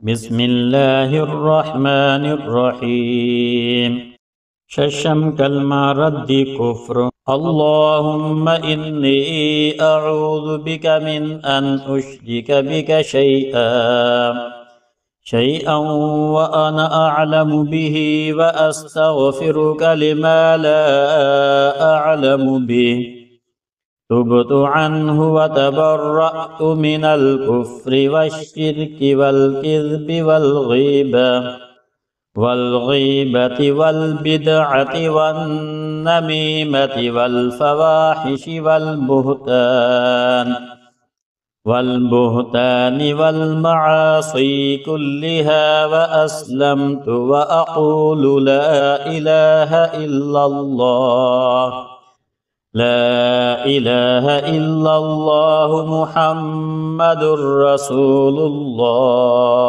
بسم الله الرحمن الرحيم ششم كلمة رد كفر اللهم إني أعوذ بك من أن أشرك بك شيئا وأنا أعلم به وأستغفرك لما لا أعلم به تبت عنه وتبرأت من الكفر والشرك والكذب والغيبة والبدعة والنميمة والفواحش والبهتان والمعاصي كلها وأسلمت وأقول لا إله إلا الله لا إله إلا الله محمد رسول الله